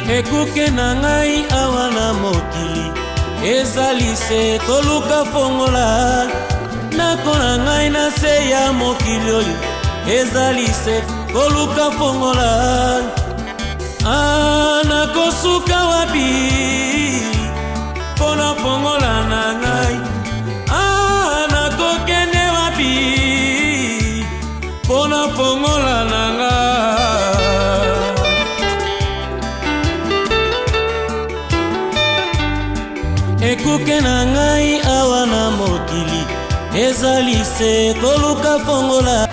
ekuke na ngai awa na mokili ezali se koluka fongola ndako na ngai na se ya mokili oyo ezali se koluka fongola nakosuka wapi mpona fongola na ngai nakokende wapi mpona fongola na ngai ekuke na ngai awa na mokili ezali se koluka fongola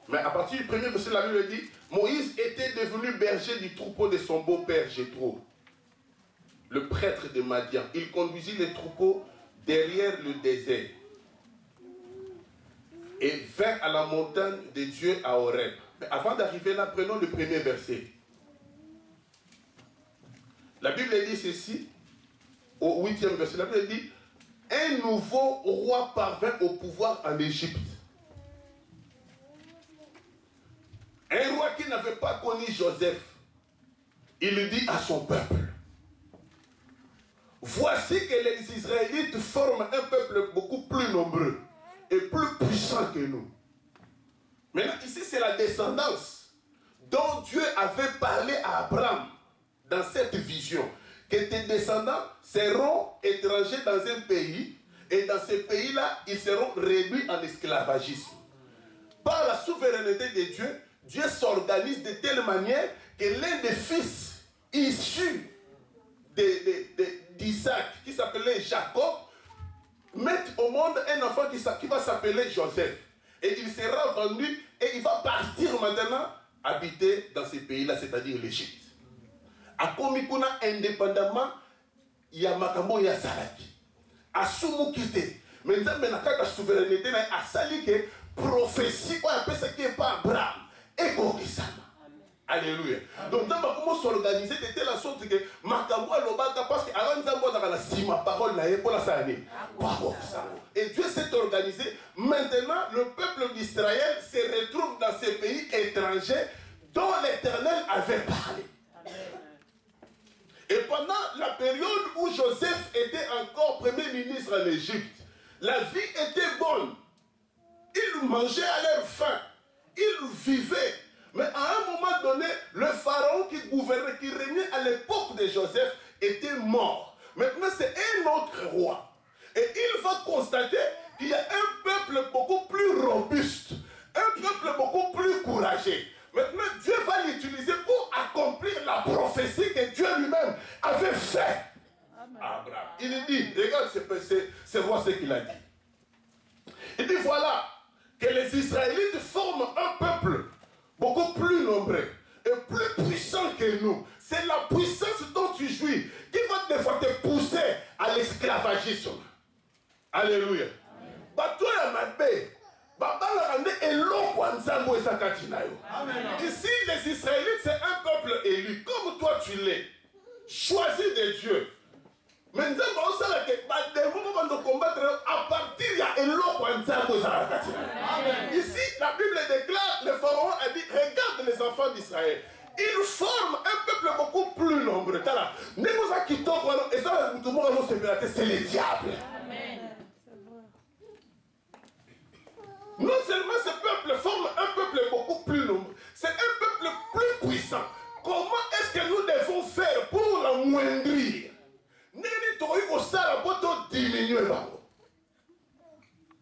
Mais à partir du premier verset, la Bible dit, Moïse était devenu berger du troupeau de son beau-père Jéthro, le prêtre de Madian. Il conduisit les troupeaux derrière le désert et vint à la montagne de Dieu à Horeb. Mais avant d'arriver là, prenons le premier verset. La Bible dit ceci, au 8e verset, la Bible dit, un nouveau roi parvint au pouvoir en Égypte. Un roi qui n'avait pas connu Joseph, il lui dit à son peuple, voici que les Israélites forment un peuple beaucoup plus nombreux et plus puissant que nous. Maintenant, ici, c'est la descendance dont Dieu avait parlé à Abraham dans cette vision, que tes descendants seront étrangers dans un pays, et dans ce pays-là, ils seront réduits en esclavagisme. Par la souveraineté de Dieu, Dieu s'organise de telle manière que l'un des fils issus d'Isaac, qui s'appelait Jacob, mette au monde un enfant qui va s'appeler Joseph. Et il sera vendu et il va partir maintenant habiter dans ce pays-là, c'est-à-dire l'Égypte. A Komikuna, indépendamment, il y a Makambo, il y a Salaki. A Soumukite. Mais dans la souveraineté, a sali que prophétie, on appelle ce qui n'est pas Abraham. Et Kokisama. Alléluia. Donc, nous avons s'organiser de telle sorte que Makambo Lobaka, parce qu'avant nous avons la sima parole pour la sané. Et Dieu s'est organisé. Maintenant, le peuple d'Israël se retrouve dans ces pays étrangers dont l'Éternel avait parlé. Et pendant la période où Joseph était encore premier ministre en Égypte, la vie était bonne. Ils mangeaient à leur faim. Ils vivaient. Mais à un moment donné, le pharaon qui gouvernait, qui régnait à l'époque de Joseph, était mort. Maintenant, c'est un autre roi. Et il va constater qu'il y a un peuple beaucoup plus robuste, un peuple beaucoup plus courageux. Maintenant, Dieu va l'utiliser pour accomplir la prophétie que Dieu lui-même avait faite à Abraham. Il dit, regarde, c'est moi ce qu'il a dit. Il dit, voilà, que les Israélites forment un peuple beaucoup plus nombreux et plus puissant que nous. C'est la puissance dont tu jouis qui va des fois te pousser à l'esclavagisme. Alléluia. Ici, les Israélites, c'est un peuple élu. Comme toi, tu l'es. Choisi de Dieu. Mais nous avons de combattre à partir de ici, la Bible déclare, le pharaon a dit, regarde les enfants d'Israël. Ils forment un peuple beaucoup plus nombreux. C'est les diables. Non seulement ce peuple forme un peuple beaucoup plus nombreux, c'est un peuple plus puissant. Comment est-ce que nous devons faire pour l'amoindrir?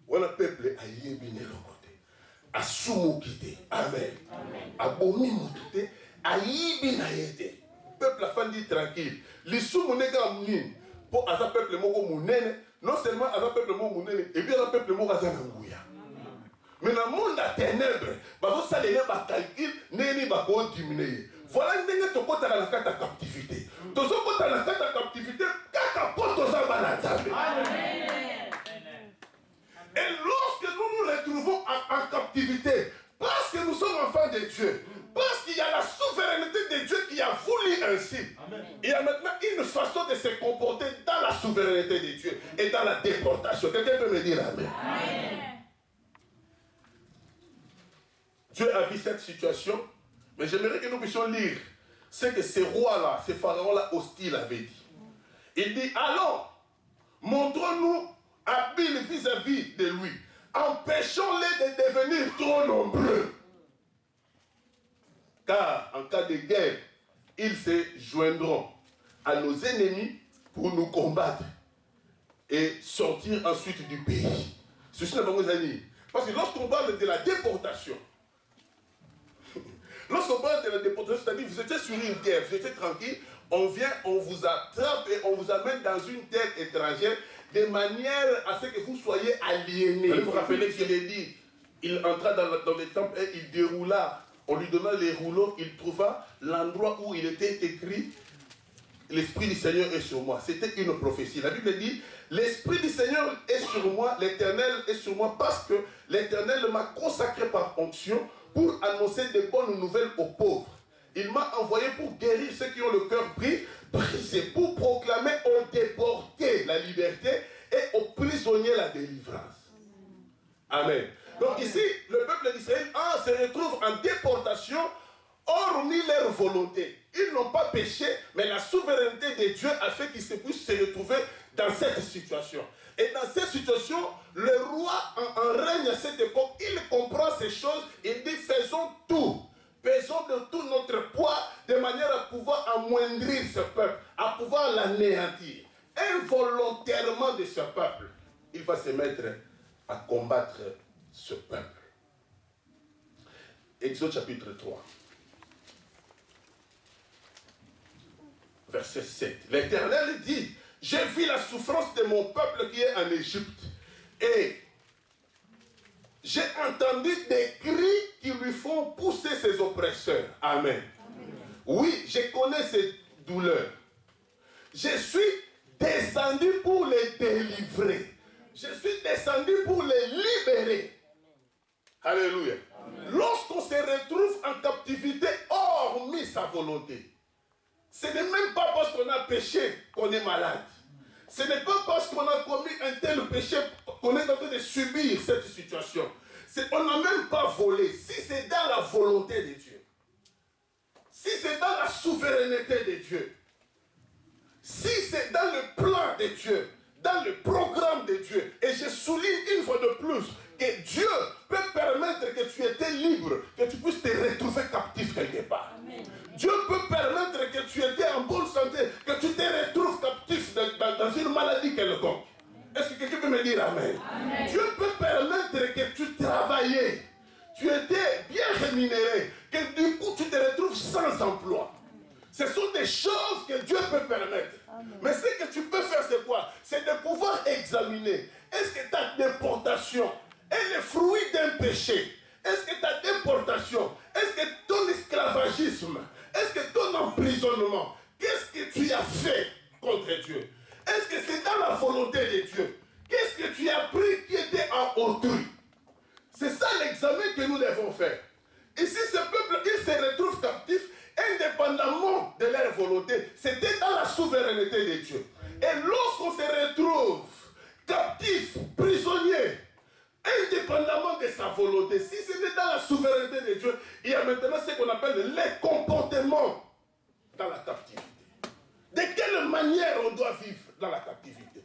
Voilà peuple a yébine le côté. A soumokité. Amen. Abomi moukité. A yébine a yété. Peuple a fait tranquille. Les soumounega mounine. Pour un peuple moko mounene. Non seulement un peuple moko mounene. Et bien un peuple moko azanangouya. Mais dans le monde à ténèbres, ça les calcul, n'est pas diminuer. Voilà une dernière chose dans la carte de captivité. Dans la carte de captivité, et lorsque nous nous retrouvons en captivité, parce que nous sommes enfants de Dieu, parce qu'il y a la souveraineté de Dieu qui a voulu ainsi, il y a maintenant une façon de se comporter dans la souveraineté de Dieu et dans la déportation. Quelqu'un peut me dire Amen. Dieu a vu cette situation, mais j'aimerais que nous puissions lire ce que ces rois-là, ces pharaons-là hostiles avaient dit. Il dit, allons, montrons-nous habiles vis-à-vis de lui. Empêchons-les de devenir trop nombreux. Car en cas de guerre, ils se joindront à nos ennemis pour nous combattre et sortir ensuite du pays. Ceci n'est pas mes amis. Parce que lorsqu'on parle de la déportation, lorsqu'on parle de la déportation, c'est-à-dire vous étiez sur une terre, vous étiez tranquille, on vient, on vous attrape et on vous amène dans une terre étrangère de manière à ce que vous soyez aliénés. Vous vous rappelez qu'il est dit, il entra dans le temple et il déroula, on lui donna les rouleaux, il trouva l'endroit où il était écrit « L'Esprit du Seigneur est sur moi ». C'était une prophétie. La Bible dit « L'Esprit du Seigneur est sur moi, l'Éternel est sur moi parce que l'Éternel m'a consacré par onction pour annoncer de bonnes nouvelles aux pauvres. Il m'a envoyé pour guérir ceux qui ont le cœur brisé, pour proclamer aux déportés la liberté et aux prisonniers la délivrance. » Amen. Donc ici, le peuple d'Israël se retrouve en déportation, hormis leur volonté. Ils n'ont pas péché, mais la souveraineté de Dieu a fait qu'ils se puissent se retrouver dans cette situation. Et dans cette situation, le roi en règne à cette époque, il comprend ces choses, il dit faisons tout. Pesons de tout notre poids de manière à pouvoir amoindrir ce peuple, à pouvoir l'anéantir. Involontairement de ce peuple, il va se mettre à combattre ce peuple. Exode chapitre 3. Verset 7. L'Éternel dit, j'ai vu la souffrance de mon peuple qui est en Égypte. Et j'ai entendu des cris qui lui font pousser ses oppresseurs. Amen. Oui, je connais ces douleurs. Je suis descendu pour les délivrer. Je suis descendu pour les libérer. Alléluia. Lorsqu'on se retrouve en captivité, hormis sa volonté, ce n'est même pas parce qu'on a péché qu'on est malade. Ce n'est pas parce qu'on a commis un tel péché qu'on est en train de subir cette situation. On n'a même pas volé. Si c'est dans la volonté de Dieu, si c'est dans la souveraineté de Dieu, si c'est dans le plan de Dieu, dans le programme de Dieu, et je souligne une fois de plus que Dieu peut permettre que tu étais libre, que tu puisses te retrouver captif quelque part. Amen. Dieu peut permettre que tu étais en bonne santé, que tu te retrouves captif dans une maladie quelconque. Est-ce que quelqu'un peut me dire amen? Amen. Dieu peut permettre que tu travaillais, tu étais bien rémunéré, que du coup tu te retrouves sans emploi. Ce sont des choses que Dieu peut permettre. Amen. Mais ce que tu peux faire, c'est quoi? C'est de pouvoir examiner. Est-ce que ta déportation est le fruit d'un péché? Est-ce que ta déportation, est-ce que ton esclavagisme, est-ce que ton emprisonnement, qu'est-ce que tu as fait contre Dieu? Est-ce que c'est dans la volonté de Dieu? Qu'est-ce que tu as pris qui était en autrui? C'est ça l'examen que nous devons faire. Ici, ce peuple, il se retrouve captif indépendamment de leur volonté. C'était dans la souveraineté de Dieu. Et lorsqu'on se retrouve captif, prisonnier, indépendamment de sa volonté, si c'était dans la souveraineté de Dieu, il y a maintenant ce qu'on appelle les comportements dans la captivité. De quelle manière on doit vivre dans la captivité?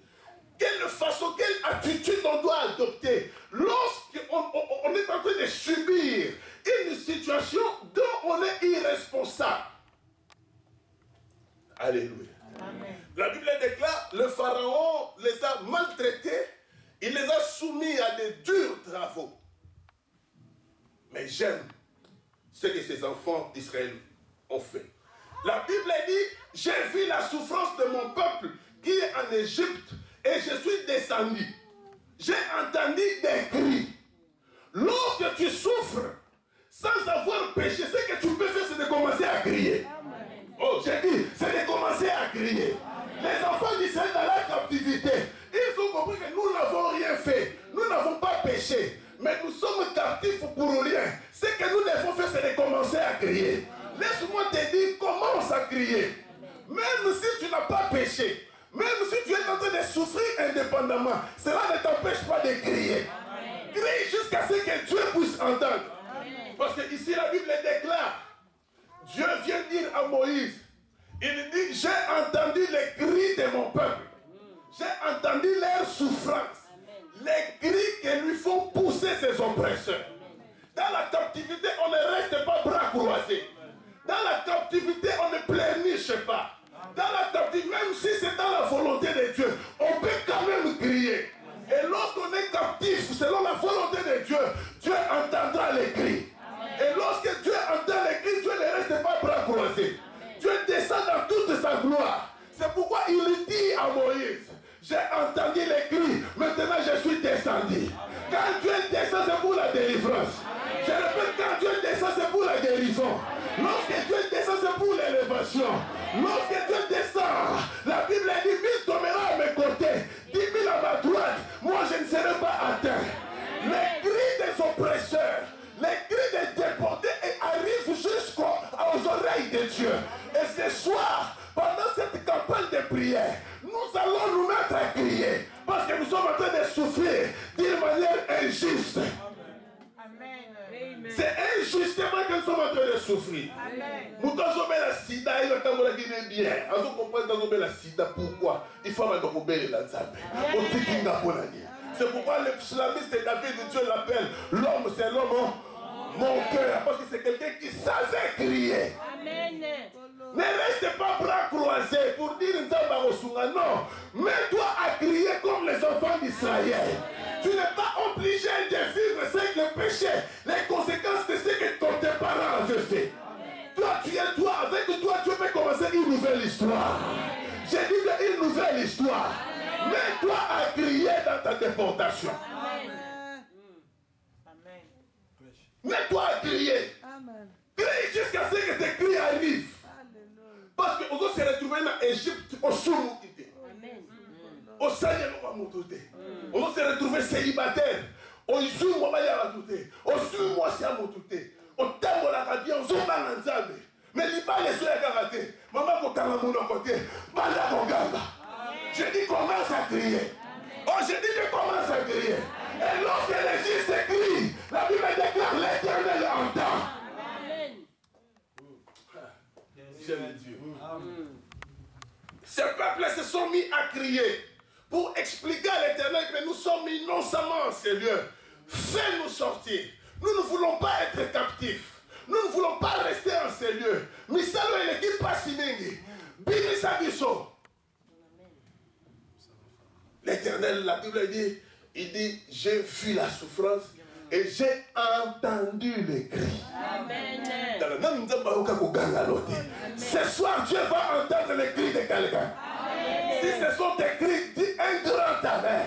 Quelle façon, quelle attitude on doit adopter lorsqu'on est en train de subir une situation dont on est irresponsable? Alléluia. Amen. La Bible déclare, le Pharaon les a maltraités, il les a soumis à des durs travaux. Mais j'aime ce que ces enfants d'Israël ont fait. La Bible dit, j'ai vu la souffrance de mon peuple qui est en Égypte et je suis descendu. J'ai entendu des cris. Lorsque tu souffres sans avoir péché, ce que tu peux faire, c'est de commencer à crier. Amen. Oh, j'ai dit, c'est de commencer à crier. Amen. Les enfants d'Israël dans la captivité, ils ont compris que nous n'avons rien fait. Nous n'avons pas péché. Mais nous sommes captifs pour rien. Ce que nous devons faire, c'est de commencer à crier. Laisse-moi te dire, commence à crier. Même si tu n'as pas péché, même si tu es en train de souffrir indépendamment, cela ne t'empêche pas de crier. Amen. Crie jusqu'à ce que Dieu puisse entendre. Amen. Parce que ici la Bible déclare, Dieu vient dire à Moïse, il dit, j'ai entendu les cris de mon peuple. J'ai entendu leur souffrance. Les cris que lui font pousser ses oppresseurs. Dans la captivité, on ne reste pas bras croisés. Dans la captivité, on ne pleurniche pas. Dans la captivité, même si c'est dans la volonté de Dieu, on peut quand même crier. Et lorsqu'on est captif, selon la volonté de Dieu, Dieu entendra les cris. Et lorsque Dieu entend les cris, Dieu ne reste pas bras croisés. Dieu descend dans toute sa gloire. C'est pourquoi il dit à Moïse, j'ai entendu les cris, maintenant je suis descendu. Quand Dieu descend, c'est pour la délivrance. Je répète, quand Dieu descend, c'est pour la guérison. Lorsque Dieu descend, c'est pour l'élévation. Lorsque Dieu descend, la Bible dit, 1000 tombera à mes côtés, 10 000 à ma droite, moi je ne serai pas atteint. Les cris des oppresseurs, les cris des déportés arrivent jusqu'aux oreilles de Dieu. Et ce soir, pendant cette campagne de prière, nous allons nous mettre à crier parce que nous sommes en train de souffrir d'une manière injuste. Amen. C'est injustement que nous sommes en train de souffrir. Nous avons la sida, il va bien. Nous comprenons la sida. Pourquoi? Il faut que la c'est pourquoi l'islamiste David, Dieu l'appelle l'homme, c'est l'homme mon cœur, parce que c'est quelqu'un qui savait crier. Amen. Ne reste pas bras croisés pour dire non. Mets-toi à crier comme les enfants d'Israël. Tu n'es pas obligé de vivre avec le péché, les conséquences de ce que tes parents avaient fait. Toi, avec toi, tu peux commencer une nouvelle histoire. J'ai dit une nouvelle histoire. Mets-toi à crier dans ta déportation. Amen. Mets-toi à crier. Amen. Crie jusqu'à ce que tes cris arrivent. Parce que on se retrouver en Égypte au Soumouté. Au Sahel, on va se retrouver célibataire. Au Zoum, on va y avoir tout. Au Zoum, on va y avoir tout. Au Tembo, la Rabia, au Zoum, on va mais il pas les soins à karaté. Maman, quand on a mon côté, banda mon gamba. Je dis commence à crier. Oh, je dis je commence à crier. Et lorsque les justes crient, la Bible déclare l'Éternel entend. Amen. J'aime Dieu. Ce peuple sont mis à crier pour expliquer à l'Éternel que nous sommes innocemment, Seigneur. Fais-nous sortir. Nous ne voulons pas être captifs. Nous ne voulons pas rester en ces lieux. Misalo et l'équipe Passinengi. Bimisa Biso. L'Éternel, la Bible dit, il dit, j'ai vu la souffrance et j'ai entendu les cris. Amen. Ce soir, Dieu va entendre les cris de quelqu'un. Si ce sont tes cris, dis un grand amen.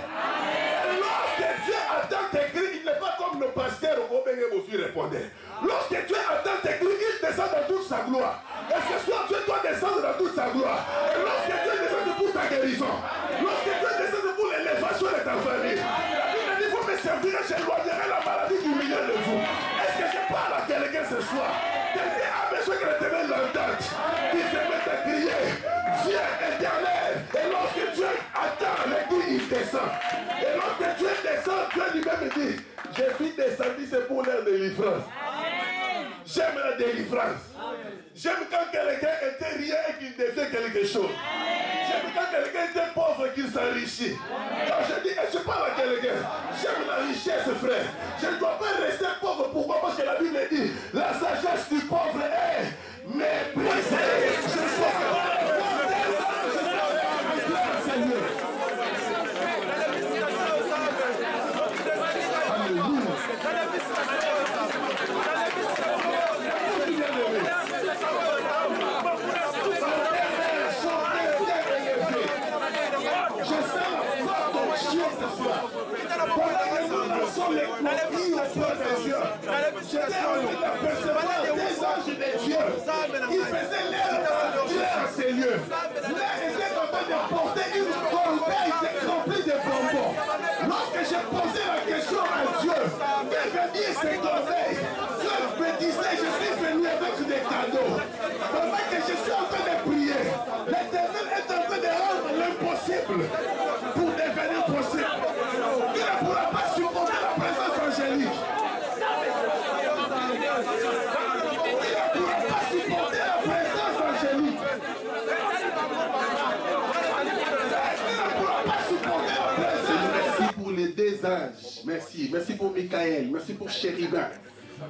Lorsque Dieu entend tes cris, il n'est pas comme le pasteur au Bénémosu répondait. Lorsque Dieu entend tes cris, il descend dans toute sa gloire. Et ce soir, Dieu doit descendre dans toute sa gloire. Et lorsque Dieu descend pour ta guérison, lorsque Dieu descend pour l'élévation de ta famille, la Bible dit, vous me servirez, j'éloignerai la maladie du milieu de vous. Est-ce que je parle à quelqu'un ce soir? Quelqu'un a besoin que l'Éternel l'entende. Il se met à crier, viens Éternel. Et lorsque Dieu attend les cris, il descend. Et lorsque Dieu descend, Dieu lui-même dit, je suis descendu, c'est pour leur délivrance. J'aime la délivrance. J'aime quand quelqu'un était rien et qu'il devient quelque chose. J'aime quand quelqu'un était pauvre et qu'il s'enrichit. Quand je dis, je parle à quelqu'un, j'aime la richesse, frère. Je ne dois pas rester pauvre. Pourquoi? Parce que la Bible dit, la sagesse du pauvre est méprisée. Qui faisait l'air dans ces lieux. L'air était en train de porter une corbeille remplie de bonbons. Lorsque j'ai posé la question à Dieu, quel veut dire ces corbeilles? Dieu me disait, je suis venu avec des cadeaux. Pendant que je suis en train de prier, l'Éternel est en train de rendre l'impossible pour devenir possible. Il ne pourra pas supporter la présence angélique. Merci. Merci pour Michael. Merci pour Chérubin.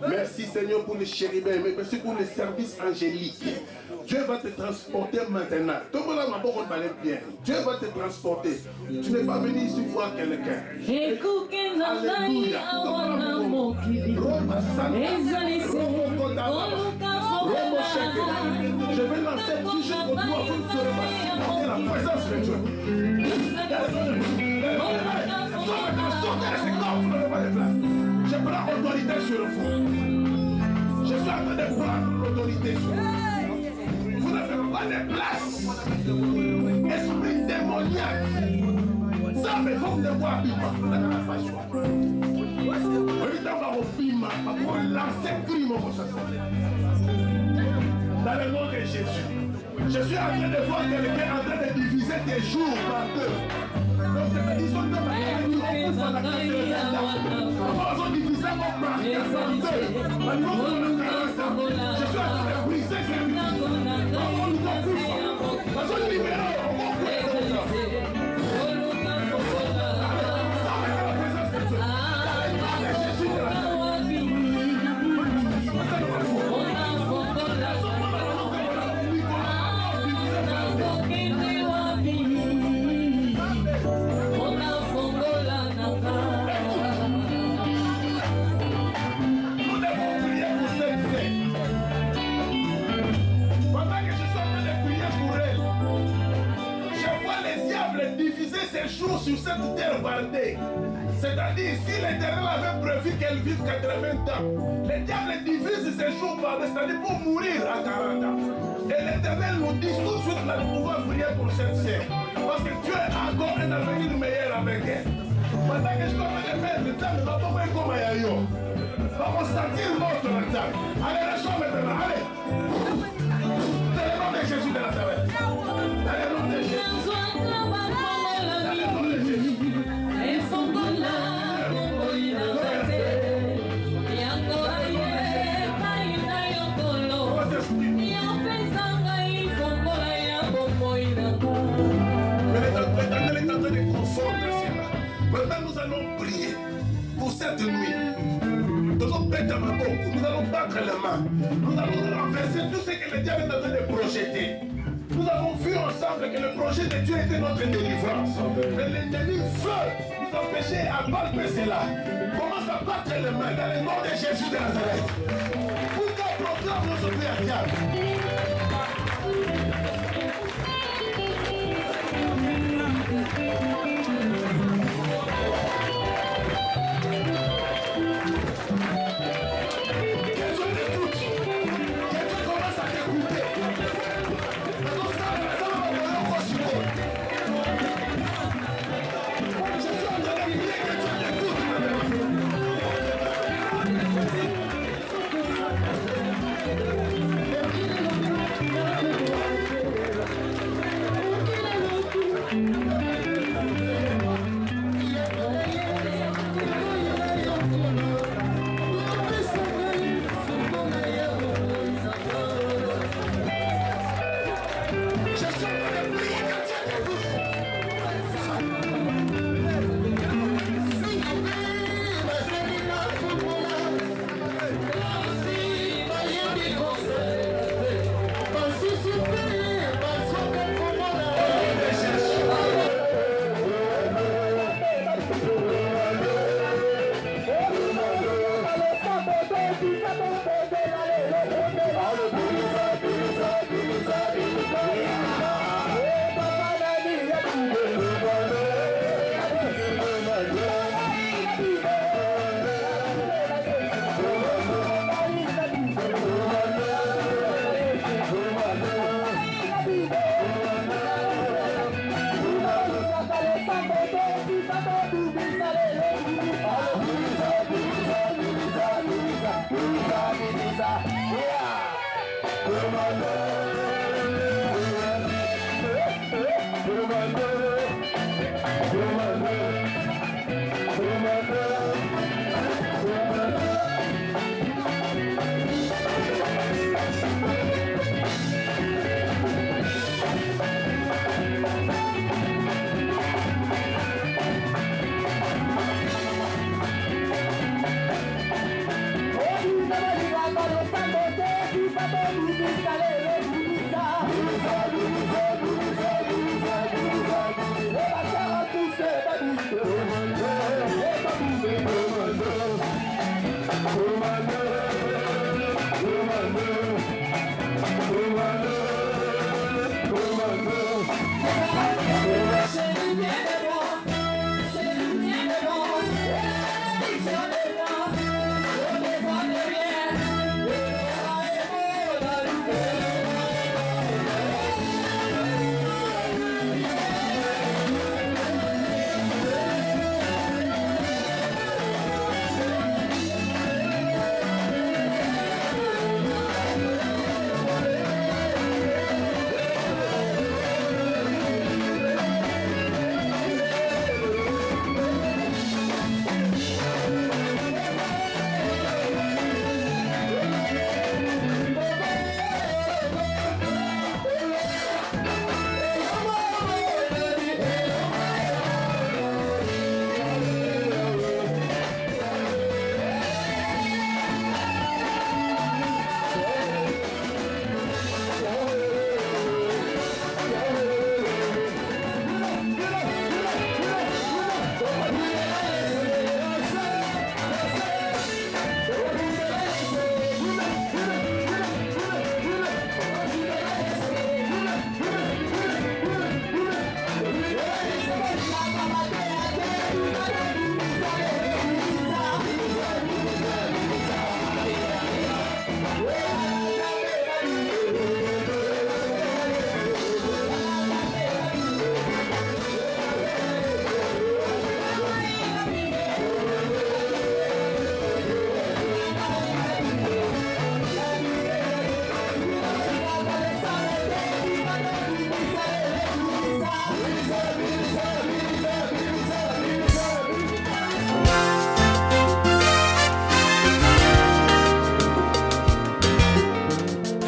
Merci Seigneur pour les chérubins. Merci pour les services angéliques. Dieu va te transporter maintenant. Dieu va te transporter. Tu n'es pas venu ici voir quelqu'un. Alléluia. Je vais lancer tout juste pour toi. Vous ne serez pas supporter la présence de Dieu. Je prends autorité sur vous. Je suis en train de prendre l'autorité sur vous. Vous ne faites pas de place. Esprit démoniaque. Ça me faut de voir Bima. Pour lancer crime au dans le nom de Jésus. Je suis en train de voir quelqu'un en train de diviser tes jours par deux. Donc, c'est une histoire de ma vie. On va la casser le temps. On va diviser mon par deux. Je suis en train de briser ces vies. On nous a plus fort. On va libérer. On va faire ça. Ça va être la présence de Dieu. Jésus de la terre. Sur cette terre bardée. C'est-à-dire, si l'Éternel avait prévu qu'elle vive 80 ans, le diable divise ses jours bardés, c'est-à-dire pour mourir à 40 ans. Et l'Éternel nous dit tout de suite là de pouvoir prier pour cette sœur. Parce que Dieu a encore un avenir meilleur avec elle. Pendant que je commence à faire le temps, ne va pas voir comment il y a eu. Vamos sentir notre temps. Allez, la chambre maintenant, allez. Dans le nom de Jésus de Nazareth. Dans le nom de Jésus. à Maboko, nous allons battre les mains. Nous allons renverser tout ce que le diable est en train de projeter. Nous avons vu ensemble que le projet de Dieu était notre délivrance. Mais l'ennemi veut nous empêcher à palper cela. Commence à battre les mains dans le nom de Jésus de Nazareth. Pourquoi proclame notre Père diable?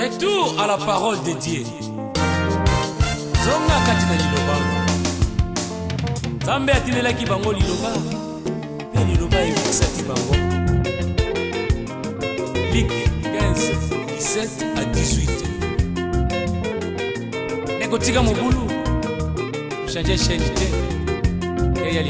Retour à la parole de Dieu. Zonga katina liloba. Zambe atinelaki bango liloba. Pe liloba ekisaki bango. pique 15, 17 à 18. Nekotika mobulu, changer chaîne, et y a